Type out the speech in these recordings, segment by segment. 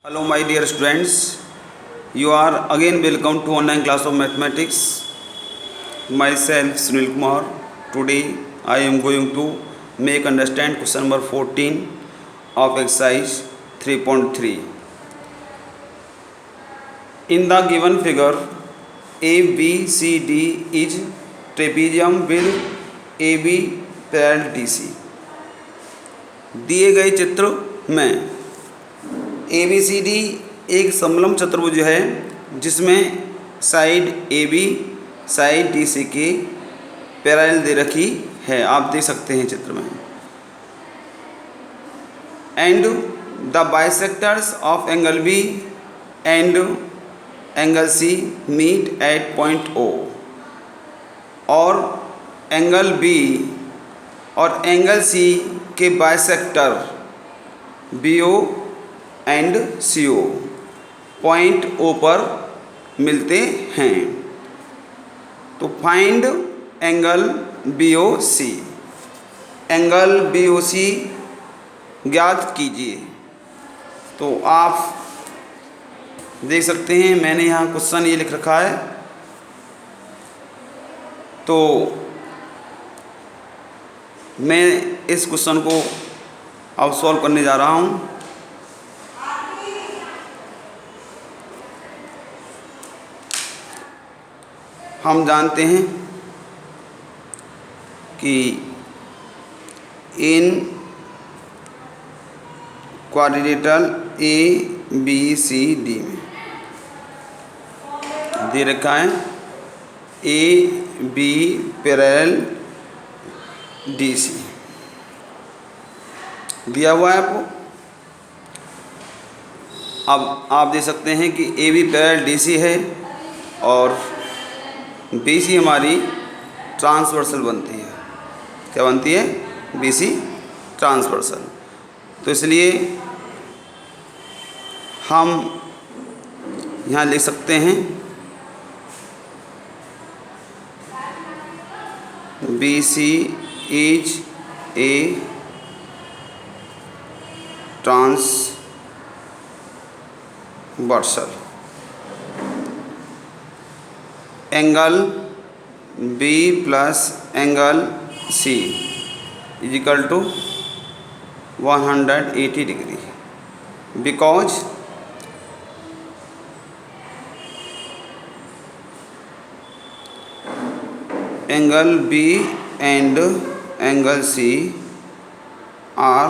Hello my dear students, you are again welcome to online class of mathematics. Myself Sunil Kumar. Today I am going to make understand question number 14 of exercise 3.3. In the given figure, ABCD is trapezium with AB parallel DC. दिए गए चित्र में ABCD एक समलंब चतुर्भुज है जिसमें side AB side DC के parallel दे रखी है। आप देख सकते हैं चित्र में। And the bisectors of angle B and angle C meet at point O। और एंगल B और एंगल C के bisector BO and CO point O पर मिलते हैं। तो find angle BOC। Angle BOC ज्ञात कीजिए। तो आप देख सकते हैं मैंने यहाँ क्वेश्चन ये लिख रखा है। तो मैं इस क्वेश्चन को अब सॉल्व करने जा रहा हूँ। हम जानते हैं कि इन क्वाड्रिलेटरल ABCD में दे रखा है AB पैरेलल DC दिया हुआ है आपको। अब आप देख सकते हैं कि AB पैरेलल DC है और BC हमारी ट्रांसवर्सल बनती है। क्या बनती है? BC transversal. तो इसलिए हम यहाँ लिख सकते हैं BC is a transversal. Angle B plus angle C is equal to 180 degree because angle B and angle C are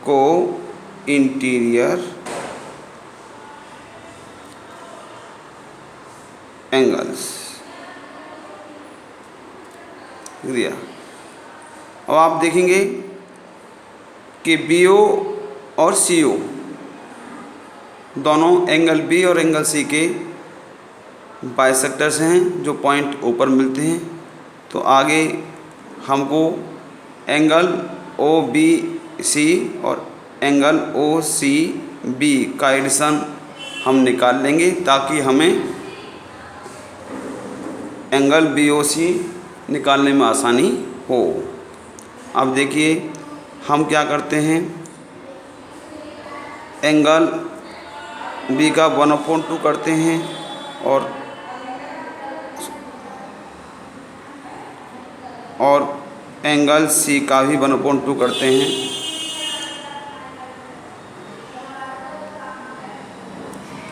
को इंटीरियर एंगल्स दिया। अब आप देखेंगे कि BO और CO दोनों एंगल B और एंगल C के बाइसेक्टर्स हैं जो पॉइंट O पर मिलते हैं। तो आगे हमको एंगल OBC और एंगल OCB का एडिशन हम निकाल लेंगे ताकि हमें एंगल BOC निकालने में आसानी हो। अब देखिए हम क्या करते हैं, एंगल B का 1/2 करते हैं और एंगल C का भी 1/2 करते हैं।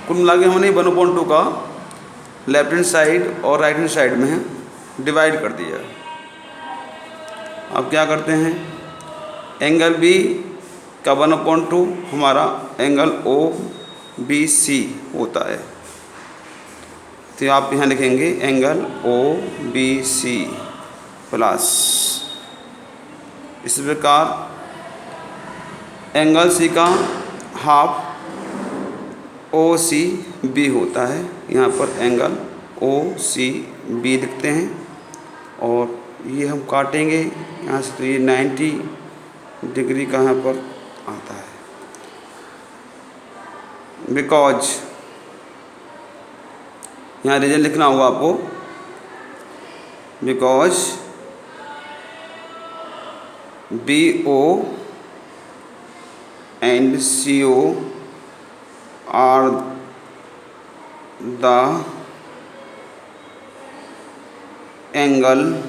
कुल मिला के हमने 1/2 का लेफ्ट हैंड साइड और राइट हैंड साइड में डिवाइड कर दिया। अब क्या करते हैं, एंगल B का 1/2 हमारा एंगल OBC होता है। तो आप यहाँ लिखेंगे एंगल OBC प्लस इस प्रकार एंगल C का हाफ OCB होता है। यहाँ पर एंगल OCB लिखते हैं और ये हम काटेंगे यहाँ से। तो ये 90 डिग्री का यहाँ पर आता है बिकॉज यहाँ रीजन लिखना होगा आपको। Because BO and CO are the angle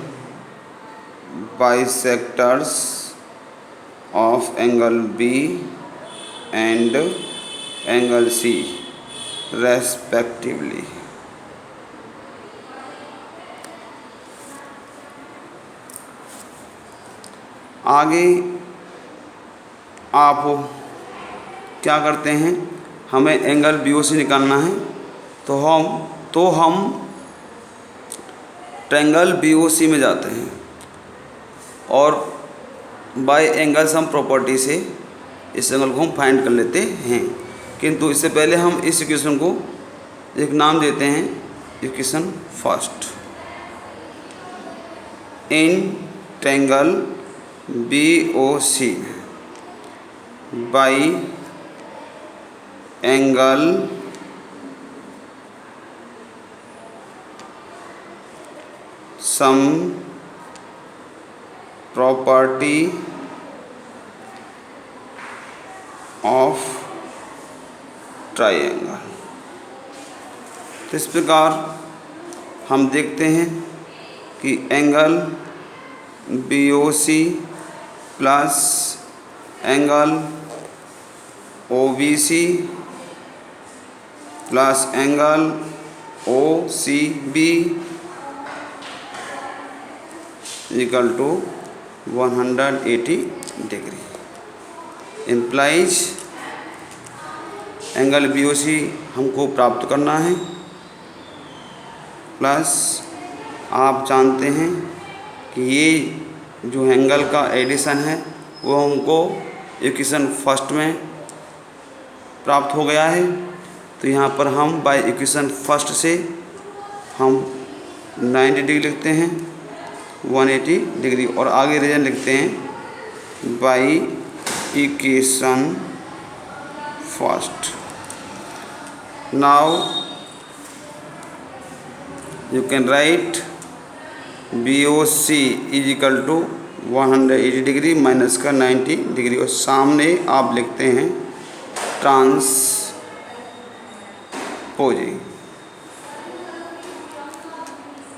bisectors of angle B and angle C respectively। आगे आप क्या करते हैं, हमें एंगल BOC निकालना है, तो हम ट्रायंगल BOC में जाते हैं और बाय एंगल सम प्रॉपर्टी से इस एंगल को हम फाइंड कर लेते हैं। किंतु इससे पहले हम इस इक्वेशन को एक नाम देते हैं, equation first. In triangle BOC by angle sum property of triangle. तो इस प्रकार हम देखते हैं कि angle BOC plus angle OBC plus angle OCB equal to 180 degree. Implies angle BOC हमको प्राप्त करना है, प्लस आप जानते हैं कि ये जो एंगल का एडिशन है वो हमको इक्वेशन फर्स्ट में प्राप्त हो गया है। तो यहाँ पर हम बाय इक्वेशन फर्स्ट से हम 90 डिग्री लिखते हैं, 180 डिग्री, और आगे रीजन लिखते हैं by equation first. Now you can write BOC is equal to 180 degree minus का 90 डिग्री, और सामने आप लिखते हैं ट्रांसपोजिंग।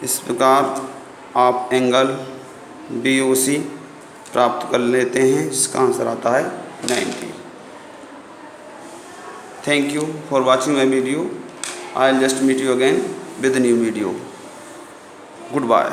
इस प्रकार आप एंगल BOC प्राप्त कर लेते हैं, जिसका आंसर आता है 90। Thank you for watching my video. I will just meet you again with new video. Good bye.